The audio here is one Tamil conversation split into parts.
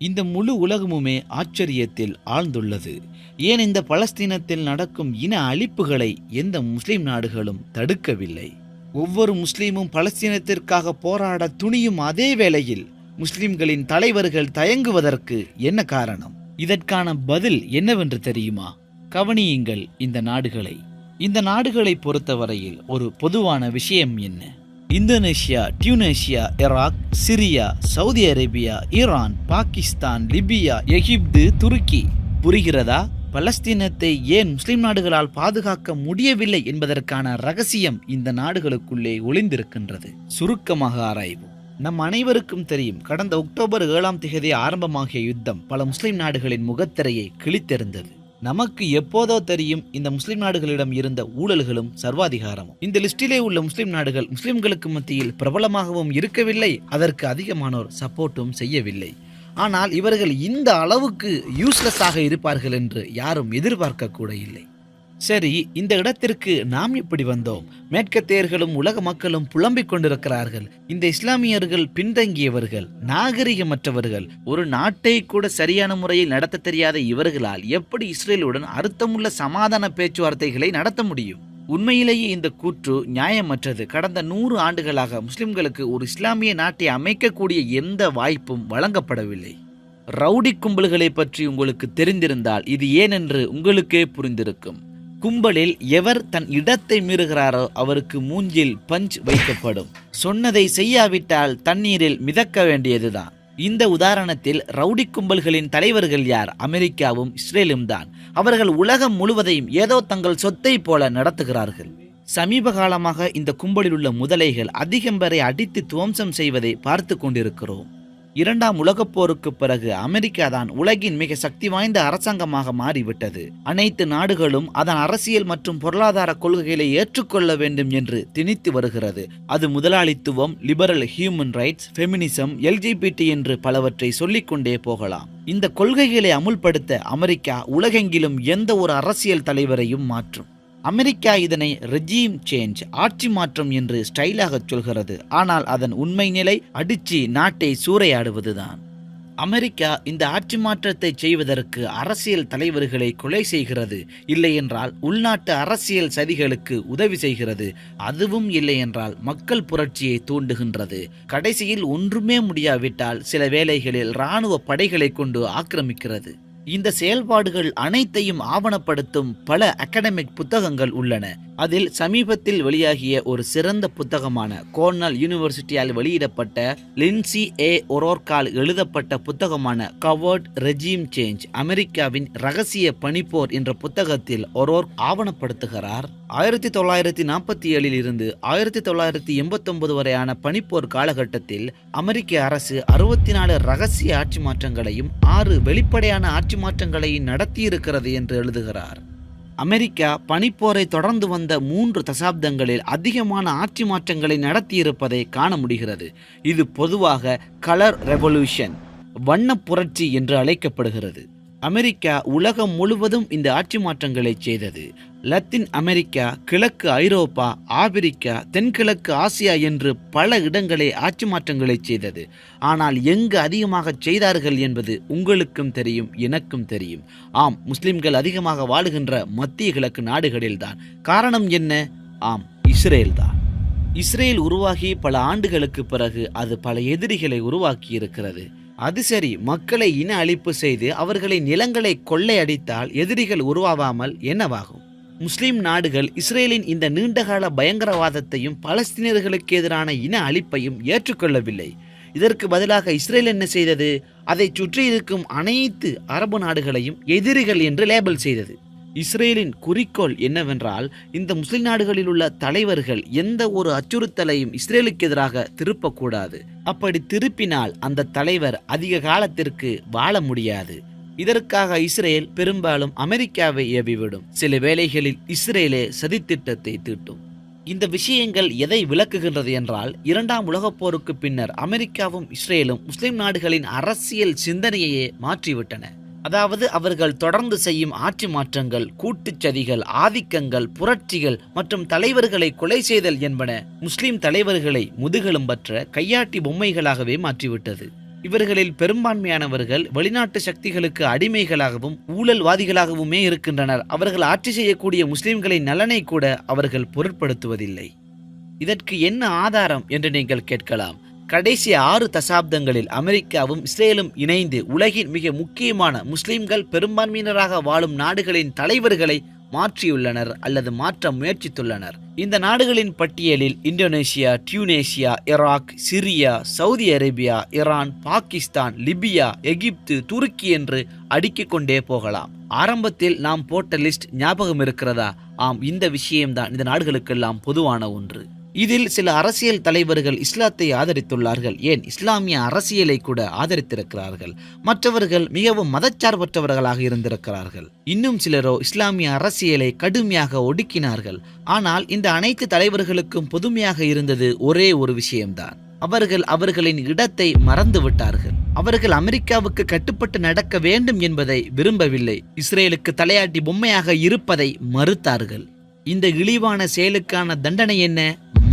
இந்த முழு உலகமுமே ஆச்சரியத்தில் ஆழ்ந்துள்ளது. ஏன் இந்த பலஸ்தீனத்தில் நடக்கும் இன அழிப்புகளை எந்த முஸ்லிம் நாடுகளும் தடுக்கவில்லை? ஒவ்வொரு முஸ்லீமும் பலஸ்தீனத்திற்காக போராட துணியும் அதே வேளையில் முஸ்லிம்களின் தலைவர்கள் தயங்குவதற்கு என்ன காரணம்? இதற்கான பதில் என்னவென்று தெரியுமா? கவனியுங்கள் இந்த நாடுகளை பொறுத்தவரையில் ஒரு பொதுவான விஷயம் என்ன? Indonesia, Tunisia, Iraq, Syria, Saudi Arabia, Iran, Pakistan, Libya, Egypt, Turkey. புரிகிறதா? பலஸ்தீனத்தை ஏன் முஸ்லிம் நாடுகளால் பாதுகாக்க முடியவில்லை என்பதற்கான ரகசியம் இந்த நாடுகளுக்குள்ளே ஒளிந்திருக்கின்றது. சுருக்கமாக ஆராய்வோம். நம் அனைவருக்கும் தெரியும், கடந்த அக்டோபர் 7 ஆரம்பமாகிய யுத்தம் பல முஸ்லிம் நாடுகளின் முகத்திரையை கிழித்தெறிந்தது. நமக்கு எப்போதோ தெரியும் இந்த முஸ்லிம் நாடுகளிடம் இருந்த ஊழல்களும் சர்வாதிகாரமும். இந்த லிஸ்டிலே உள்ள முஸ்லிம் நாடுகள் முஸ்லிம்களுக்கு மத்தியில் பிரபலமாகவும் இருக்கவில்லை, அதற்கு அதிகமானோர் சப்போர்ட்டும் செய்யவில்லை. ஆனால் இவர்கள் இந்த அளவுக்கு யூஸ்லெஸ்ஸாக இருப்பார்கள் என்று யாரும் எதிர்பார்க்க கூட இல்லை. சரி, இந்த இடத்திற்கு நாம் எப்படி வந்தோம்? மேற்கத்தியர்களும் உலக மக்களும் புலம்பிக் கொண்டிருக்கிறார்கள், இந்த இஸ்லாமியர்கள் பின்தங்கியவர்கள், நாகரிகமற்றவர்கள், ஒரு நாட்டை கூட சரியான முறையில் நடத்த தெரியாத இவர்களால் எப்படி இஸ்ரேலுடன் அர்த்தமுள்ள சமாதான பேச்சுவார்த்தைகளை நடத்த முடியும்? உண்மையிலேயே இந்த கூற்று நியாயமற்றது. கடந்த 100 ஆண்டுகளாக முஸ்லிம்களுக்கு ஒரு இஸ்லாமிய நாட்டை அமைக்கக்கூடிய எந்த வாய்ப்பும் வழங்கப்படவில்லை. ரவுடி கும்பல்களை பற்றி உங்களுக்கு தெரிந்திருந்தால் இது ஏனென்று உங்களுக்கே புரிந்திருக்கும். கும்பலில் எவர் தன் இடத்தை மீறுகிறாரோ அவருக்கு மூஞ்சில் பஞ்ச் வைக்கப்படும். சொன்னதை செய்யாவிட்டால் தண்ணீரில் மிதக்க வேண்டியதுதான். இந்த உதாரணத்தில் ரவுடி கும்பல்களின் தலைவர்கள் யார்? அமெரிக்காவும் இஸ்ரேலும் தான். அவர்கள் உலகம் முழுவதையும் ஏதோ தங்கள் சொத்தை போல நடத்துகிறார்கள். சமீப காலமாக இந்த கும்பலில் உள்ள முதலைகள் அதிகம் பேரை அடித்து துவம்சம் செய்வதை பார்த்து கொண்டிருக்கிறோம். 2ஆம் உலகப் போருக்கு பிறகு அமெரிக்கா தான் உலகின் மிக சக்தி வாய்ந்த அரசாங்கமாக மாறிவிட்டது. அனைத்து நாடுகளும் அதன் அரசியல் மற்றும் பொருளாதார கொள்கைகளை ஏற்றுக்கொள்ள வேண்டும் என்று திணித்து வருகிறது. அது முதலாளித்துவம், liberal, human rights, feminism, LGBT என்று பலவற்றை சொல்லிக்கொண்டே போகலாம். இந்த கொள்கைகளை அமுல்படுத்த அமெரிக்கா உலகெங்கிலும் எந்த ஒரு அரசியல் தலைவரையும் மாற்றும். அமெரிக்கா இதனை ரெஜீம் சேஞ்ச், ஆட்சி மாற்றம் என்று ஸ்டைலாக சொல்கிறது. ஆனால் அதன் உண்மை நிலை அடிச்சு நாட்டை சூறையாடுவதுதான். அமெரிக்கா இந்த ஆட்சி மாற்றத்தை செய்வதற்கு அரசியல் தலைவர்களை கொலை செய்கிறது, இல்லை என்றால் உள்நாட்டு அரசியல் சதிகளுக்கு உதவி செய்கிறது, அதுவும் இல்லை என்றால் மக்கள் புரட்சியை தூண்டுகின்றது. கடைசியில் ஒன்றுமே முடியாவிட்டால் சில வேளைகளில் இராணுவ படைகளை கொண்டு ஆக்கிரமிக்கிறது. இந்த செயல்பாடுகள் அனைத்தையும் ஆவணப்படுத்தும் பல அகாடமிக் புத்தகங்கள் உள்ளன. அதில் சமீபத்தில் வெளியாகிய ஒரு சிறந்த புத்தகமான கோர்னல் யூனிவர்சிட்டியால் வெளியிடப்பட்ட லின்சி ஏ ஒரோர்கால் எழுதப்பட்ட புத்தகமான கவர்ட் ரெஜீம் சேஞ்ச், அமெரிக்காவின் ரகசிய பனிப்போர் என்ற புத்தகத்தில் ஒரோர்க் ஆவணப்படுத்துகிறார். 1947 இருந்து 1989 வரையான பனிப்போர் காலகட்டத்தில் அமெரிக்க அரசு 64 ரகசிய ஆட்சி மாற்றங்களையும் 6 வெளிப்படையான ஆட்சி மாற்றங்களையும் நடத்தியிருக்கிறது என்று எழுதுகிறார். அமெரிக்கா பனிப்போரை தொடர்ந்து வந்த 3 தசாப்தங்களில் அதிகமான ஆட்சி மாற்றங்களை நடத்தியிருப்பதை காண முடிகிறது. இது பொதுவாக கலர் ரெவல்யூஷன், வண்ண புரட்சி என்று அழைக்கப்படுகிறது. அமெரிக்கா உலகம் முழுவதும் இந்த ஆட்சி மாற்றங்களை செய்தது. லத்தீன் அமெரிக்கா, கிழக்கு ஐரோப்பா, ஆப்பிரிக்கா, தென்கிழக்கு ஆசியா என்று பல இடங்களே ஆட்சி மாற்றங்களை செய்தது. ஆனால் எங்கு அதிகமாக செய்தார்கள் என்பது உங்களுக்கும் தெரியும், எனக்கும் தெரியும். ஆம், முஸ்லிம்கள் அதிகமாக வாழுகின்ற மத்திய கிழக்கு நாடுகளில்தான். காரணம் என்ன? ஆம், இஸ்ரேல் தான். இஸ்ரேல் உருவாகி பல ஆண்டுகளுக்கு பிறகு அது பல எதிரிகளை உருவாக்கி இருக்கிறது. அது சரி, மக்களை இன அழிப்பு செய்து அவர்களை நிலங்களை கொள்ளையடித்தால் எதிரிகள் உருவாகாமல் என்னவாகும்? முஸ்லிம் நாடுகள் இஸ்ரேலின் இந்த நீண்டகால பயங்கரவாதத்தையும் பலஸ்தீனியர்களுக்கு எதிரான இன அழிப்பையும் ஏற்றுக்கொள்ளவில்லை. இதற்கு பதிலாக இஸ்ரேல் என்ன செய்தது? அதை சுற்றி இருக்கும் அனைத்து அரபு நாடுகளையும் எதிரிகள் என்று லேபிள் செய்தது. இஸ்ரேலின் குறிக்கோள் என்னவென்றால், இந்த முஸ்லிம் நாடுகளில் உள்ள தலைவர்கள் எந்த ஒரு அச்சுறுத்தலையும் இஸ்ரேலுக்கு எதிராக திருப்பக்கூடாது. அப்படி திருப்பினால் அந்த தலைவர் அதிக காலத்திற்கு வாழ முடியாது. இதற்காக இஸ்ரேல் பெரும்பாலும் அமெரிக்காவை ஏவிவிடும். சில வேளைகளில் இஸ்ரேலே சதித்திட்டத்தை தீட்டும். இந்த விஷயங்கள் எதை விளக்குகின்றது என்றால், 2ஆம் உலகப் போருக்கு பின்னர் அமெரிக்காவும் இஸ்ரேலும் முஸ்லிம் நாடுகளின் அரசியல் சிந்தனையையே மாற்றிவிட்டன. அதாவது அவர்கள் தொடர்ந்து செய்யும் ஆட்சி மாற்றங்கள், கூட்டுச்சதிகள், ஆதிக்கங்கள், புரட்சிகள் மற்றும் தலைவர்களை கொலை செய்தல் என்பன முஸ்லிம் தலைவர்களை முதுகெலும்பற்ற கையாட்டி பொம்மைகளாகவே மாற்றிவிட்டது. இவர்களில் பெரும்பான்மையானவர்கள் வெளிநாட்டு சக்திகளுக்கு அடிமைகளாகவும் ஊழல்வாதிகளாகவுமே இருக்கின்றனர். அவர்கள் ஆட்சி செய்யக்கூடிய முஸ்லிம்களின் நலனை கூட அவர்கள் பொருட்படுத்துவதில்லை. இதற்கு என்ன ஆதாரம் என்று நீங்கள் கேட்கலாம். கடைசி 6 தசாப்தங்களில் அமெரிக்காவும் இஸ்ரேலும் இணைந்து உலகின் மிக முக்கியமான முஸ்லிம்கள் பெரும்பான்மையினராக வாழும் நாடுகளின் தலைவர்களை மாற்றியுள்ளனர் அல்லது மாற்ற முயற்சித்துள்ளனர். இந்த நாடுகளின் பட்டியலில் Indonesia, Tunisia, Iraq, Syria, Saudi Arabia, Iran, Pakistan, Libya, Egypt, Turkey என்று அடுக்கிக் கொண்டே போகலாம். ஆரம்பத்தில் நாம் போட்ட லிஸ்ட் ஞாபகம் இருக்கிறதா? ஆம், இந்த விஷயம்தான் இந்த நாடுகளுக்கெல்லாம் பொதுவான ஒன்று. இதில் சில அரசியல் தலைவர்கள் இஸ்லாத்தை ஆதரித்துள்ளார்கள், ஏன் இஸ்லாமிய அரசியலை கூட ஆதரித்திருக்கிறார்கள். மற்றவர்கள் மிகவும் மதச்சார்பற்றவர்களாக இருந்திருக்கிறார்கள். இன்னும் சிலரோ இஸ்லாமிய அரசியலை கடுமையாக ஒடுக்கினார்கள். ஆனால் இந்த அனைத்து தலைவர்களுக்கும் பொதுமையாக இருந்தது ஒரே ஒரு விஷயம்தான். அவர்கள் அவர்களின் இடத்தை மறந்து விட்டார்கள். அவர்கள் அமெரிக்காவுக்கு கட்டுப்பட்டு நடக்க வேண்டும் என்பதை விரும்பவில்லை. இஸ்ரேலுக்கு தலையாட்டி பொம்மையாக இருப்பதை மறுத்தார்கள். இந்த இழிவான செயலுக்கான தண்டனை என்ன?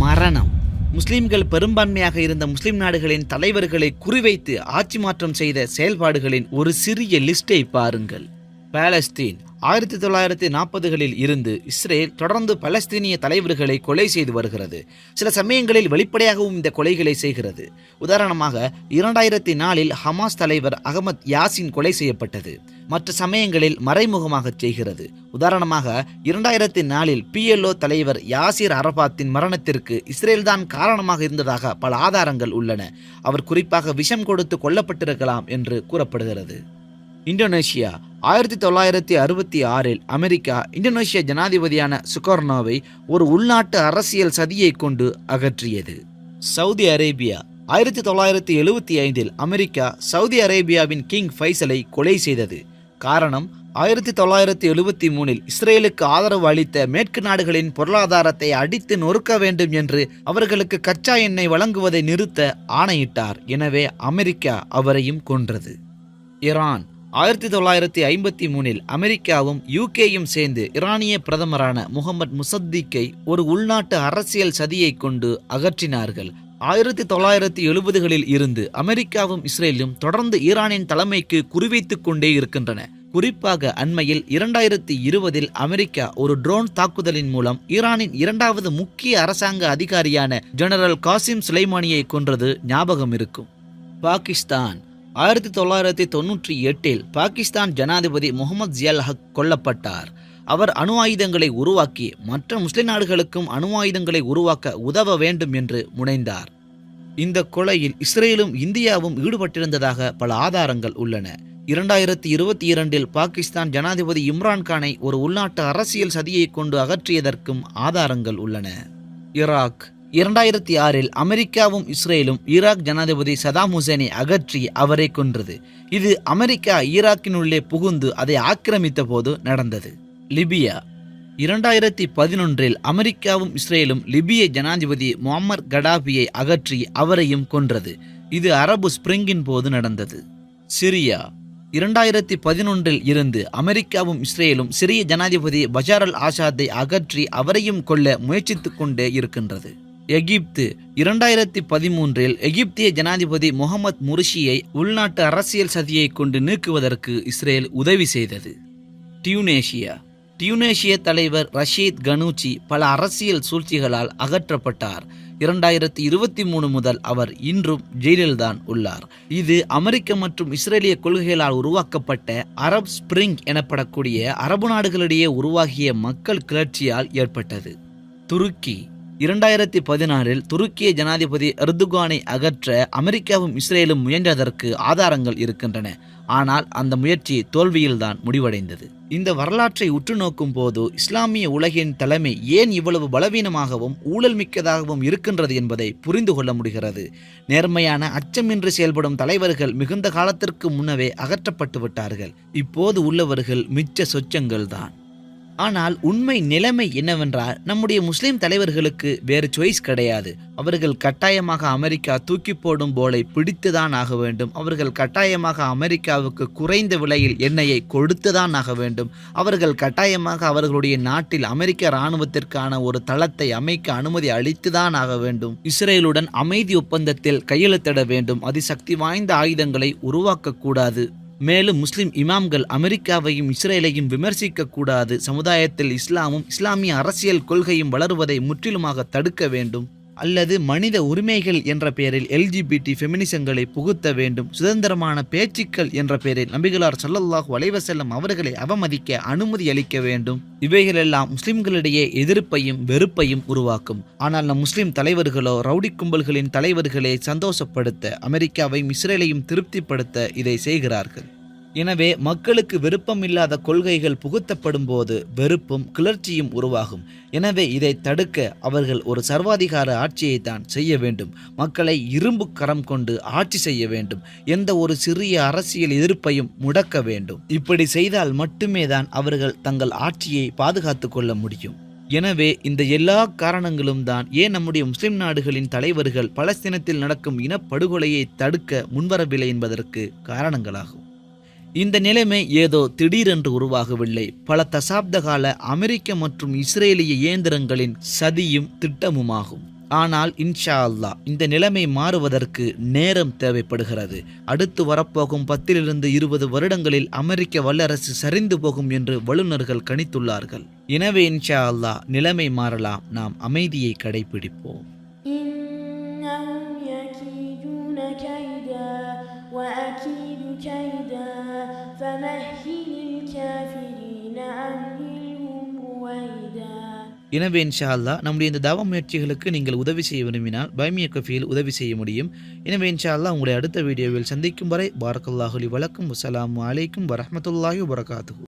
மரணம். முஸ்லிம்கள் பெரும்பான்மையாக இருந்த முஸ்லிம் நாடுகளின் தலைவர்களை குறிவைத்து ஆட்சி மாற்றம் செய்த செயல்பாடுகளின் ஒரு சிறிய லிஸ்டை பாருங்கள். பாலஸ்தீன் 1940களில் இருந்து இஸ்ரேல் தொடர்ந்து பலஸ்தீனிய தலைவர்களை கொலை செய்து வருகிறது. சில சமயங்களில் வெளிப்படையாகவும் இந்த கொலைகளை செய்கிறது. உதாரணமாக 2004இல் ஹமாஸ் தலைவர் அகமது யாசின் கொலை செய்யப்பட்டது. மற்ற சமயங்களில் மறைமுகமாக செய்கிறது. உதாரணமாக 2004இல் PLO தலைவர் யாசிர் அரபாத்தின் மரணத்திற்கு இஸ்ரேல் தான் காரணமாக இருந்ததாக பல ஆதாரங்கள் உள்ளன. அவர் குறிப்பாக விஷம் கொடுத்து கொல்லப்பட்டிருக்கலாம் என்று கூறப்படுகிறது. இந்தோனேஷியா 1966இல் அமெரிக்கா இந்தோனேஷிய ஜனாதிபதியான சுகர்னோவை ஒரு உள்நாட்டு அரசியல் சதியை கொண்டு அகற்றியது. சவுதி அரேபியா 1975இல் அமெரிக்கா சவுதி அரேபியாவின் கிங் ஃபைசலை கொலை செய்தது. காரணம், 1973இல் இஸ்ரேலுக்கு ஆதரவு அளித்த மேற்கு நாடுகளின் பொருளாதாரத்தை அடித்து நொறுக்க வேண்டும் என்று அவர்களுக்கு கச்சா எண்ணெய் வழங்குவதை நிறுத்த ஆணையிட்டார். எனவே அமெரிக்கா அவரையும் கொன்றது. ஈரான் 1953இல் அமெரிக்காவும் UKயும் சேர்ந்து ஈரானிய பிரதமரான முகமது முசத்திக்கை ஒரு உள்நாட்டு அரசியல் சதியை கொண்டு அகற்றினார்கள். 1970களில் இருந்து அமெரிக்காவும் இஸ்ரேலும் தொடர்ந்து ஈரானின் தலைமைக்கு குறிவைத்துக் கொண்டே இருக்கின்றன. குறிப்பாக அண்மையில் 2020இல் அமெரிக்கா ஒரு ட்ரோன் தாக்குதலின் மூலம் ஈரானின் 2வது முக்கிய அரசாங்க அதிகாரியான ஜெனரல் காசிம் சுலைமானியை கொன்றது ஞாபகம் இருக்கும். பாகிஸ்தான் 1998இல் பாகிஸ்தான் ஜனாதிபதி முகமது ஜியால் ஹக் கொல்லப்பட்டார். அவர் அணு ஆயுதங்களை உருவாக்கி மற்ற முஸ்லிம் நாடுகளுக்கும் அணு ஆயுதங்களை உருவாக்க உதவ வேண்டும் என்று முனைந்தார். இந்த கொலையில் இஸ்ரேலும் இந்தியாவும் ஈடுபட்டிருந்ததாக பல ஆதாரங்கள் உள்ளன. 2022இல் பாகிஸ்தான் ஜனாதிபதி இம்ரான்கானை ஒரு உள்நாட்டு அரசியல் சதியை கொண்டு அகற்றியதற்கும் ஆதாரங்கள் உள்ளன. ஈராக் 2006இல் அமெரிக்காவும் இஸ்ரேலும் ஈராக் ஜனாதிபதி சதாம் ஹுசேனை அகற்றி அவரை கொன்றது. இது அமெரிக்கா ஈராக்கினுள்ளே புகுந்து அதை ஆக்கிரமித்த போது நடந்தது. லிபியா 2011இல் அமெரிக்காவும் இஸ்ரேலும் லிபிய ஜனாதிபதி முஅம்மர் கடாபியை அகற்றி அவரையும் கொன்றது. இது அரபு ஸ்பிரிங்கின் போது நடந்தது. சிரியா 2011இல் இருந்து அமெரிக்காவும் இஸ்ரேலும் சிரிய ஜனாதிபதி பஷார் அல் ஆசாத்தை அகற்றி அவரையும் கொல்ல முயற்சித்துக் கொண்டே இருக்கின்றது. எகிப்து 2013இல் எகிப்திய ஜனாதிபதி முகமது முர்சியை உள்நாட்டு அரசியல் சதியை கொண்டு நீக்குவதற்கு இஸ்ரேல் உதவி செய்தது. டியூனேஷிய தலைவர் ரஷீத் கனூச்சி பல அரசியல் சூழ்ச்சிகளால் அகற்றப்பட்டார். 2023 முதல் அவர் இன்றும் ஜெயிலில்தான் உள்ளார். இது அமெரிக்க மற்றும் இஸ்ரேலிய கொள்கைகளால் உருவாக்கப்பட்ட அரப் ஸ்பிரிங் எனப்படக்கூடிய அரபு நாடுகளிடையே உருவாகிய மக்கள் கிளர்ச்சியால் ஏற்பட்டது. துருக்கி 2016இல் துருக்கிய ஜனாதிபதி எர்துகானை அகற்ற அமெரிக்காவும் இஸ்ரேலும் முயன்றதற்கு ஆதாரங்கள் இருக்கின்றன. ஆனால் அந்த முயற்சி தோல்வியில்தான் முடிவடைந்தது. இந்த வரலாற்றை உற்று நோக்கும் போது இஸ்லாமிய உலகின் தலைமை ஏன் இவ்வளவு பலவீனமாகவும் ஊழல் மிக்கதாகவும் இருக்கின்றது என்பதை புரிந்து கொள்ள முடிகிறது. நேர்மையான அச்சமின்றி செயல்படும் தலைவர்கள் மிகுந்த காலத்திற்கு முன்னவே அகற்றப்பட்டு விட்டார்கள். இப்போது உள்ளவர்கள் மிச்ச சொச்சங்கள் தான். ஆனால் உண்மை நிலைமை என்னவென்றால் நம்முடைய முஸ்லிம் தலைவர்களுக்கு வேறு சாய்ஸ் கிடையாது. அவர்கள் கட்டாயமாக அமெரிக்கா தூக்கி போடும் போலை பிடித்துதான் ஆக வேண்டும். அவர்கள் கட்டாயமாக அமெரிக்காவுக்கு குறைந்த விலையில் எண்ணெயை கொடுத்துதான் ஆக வேண்டும். அவர்கள் கட்டாயமாக அவர்களுடைய நாட்டில் அமெரிக்க இராணுவத்திற்கான ஒரு தளத்தை அமைக்க அனுமதி அளித்துதான் ஆக வேண்டும். இஸ்ரேலுடன் அமைதி ஒப்பந்தத்தில் கையெழுத்திட வேண்டும். அதிசக்தி வாய்ந்த ஆயுதங்களை உருவாக்கக்கூடாது. மேலும் முஸ்லிம் இமாம்கள் அமெரிக்காவையும் இஸ்ரேலையும் விமர்சிக்க கூடாது. சமுதாயத்தில் இஸ்லாமும் இஸ்லாமிய அரசியல் கொள்கையும் வளருவதை முற்றிலுமாக தடுக்க வேண்டும். அல்லது மனித உரிமைகள் என்ற பெயரில் LGBT ஃபெமினிசங்களை புகுத்த வேண்டும். சுதந்திரமான பேச்சுக்கள் என்ற பெயரில் நபிகளார் ஸல்லல்லாஹு அலைஹி வஸல்லம் அவர்களை அவமதிக்க அனுமதி அளிக்க வேண்டும். இவைகளெல்லாம் முஸ்லிம்களிடையே எதிர்ப்பையும் வெறுப்பையும் உருவாக்கும். ஆனால் நம் முஸ்லிம் தலைவர்களோ ரவுடி கும்பல்களின் தலைவர்களை சந்தோஷப்படுத்த, அமெரிக்காவையும் இஸ்ரேலையும் திருப்திப்படுத்த இதை செய்கிறார்கள். எனவே மக்களுக்கு விருப்பமில்லாத கொள்கைகள் புகுத்தப்படும் போது வெறுப்பும் கிளர்ச்சியும் உருவாகும். எனவே இதை தடுக்க அவர்கள் ஒரு சர்வாதிகார ஆட்சியை தான் செய்ய வேண்டும். மக்களை இரும்பு கரம் கொண்டு ஆட்சி செய்ய வேண்டும். எந்த ஒரு சிறிய அரசியல் எதிர்ப்பையும் முடக்க வேண்டும். இப்படி செய்தால் மட்டுமே தான் அவர்கள் தங்கள் ஆட்சியை பாதுகாத்து கொள்ள முடியும். எனவே இந்த எல்லா காரணங்களும் தான் ஏன் நம்முடைய முஸ்லிம் நாடுகளின் தலைவர்கள் பலஸ்தீனத்தில் நடக்கும் இனப்படுகொலையை தடுக்க முன்வரவில்லை என்பதற்கு காரணங்களாகும். இந்த நிலைமை ஏதோ திடீரென்று உருவாகவில்லை. பல தசாப்த கால அமெரிக்க மற்றும் இஸ்ரேலிய இயந்திரங்களின் சதியும் திட்டமுமாகும். ஆனால் இன்ஷா அல்லாஹ் இந்த நிலைமை மாறுவதற்கு நேரம் தேவைப்படுகிறது. அடுத்து வரப்போகும் 10-20 வருடங்களில் அமெரிக்க வல்லரசு சரிந்து போகும் என்று வல்லுநர்கள் கணித்துள்ளார்கள். எனவே இன்ஷா அல்லாஹ் நிலைமை மாறலாம். நாம் அமைதியை கடைபிடிப்போம். எனவே இன்ஷா அல்லாஹ் நம்முடைய இந்த தவ முயற்சிகளுக்கு நீங்கள் உதவி செய்ய விரும்பினால் பைமிய கஃபியில் உதவி செய்ய முடியும். எனவே இன்ஷா அல்லாஹ் உங்களை அடுத்த வீடியோவில் சந்திக்கும் வரை பாரக்கல்லாஹு லி வலக்கும். வஸ்ஸலாமு அலைக்கும் வரஹ்மத்துல்லாஹி வபரகாத்துஹு.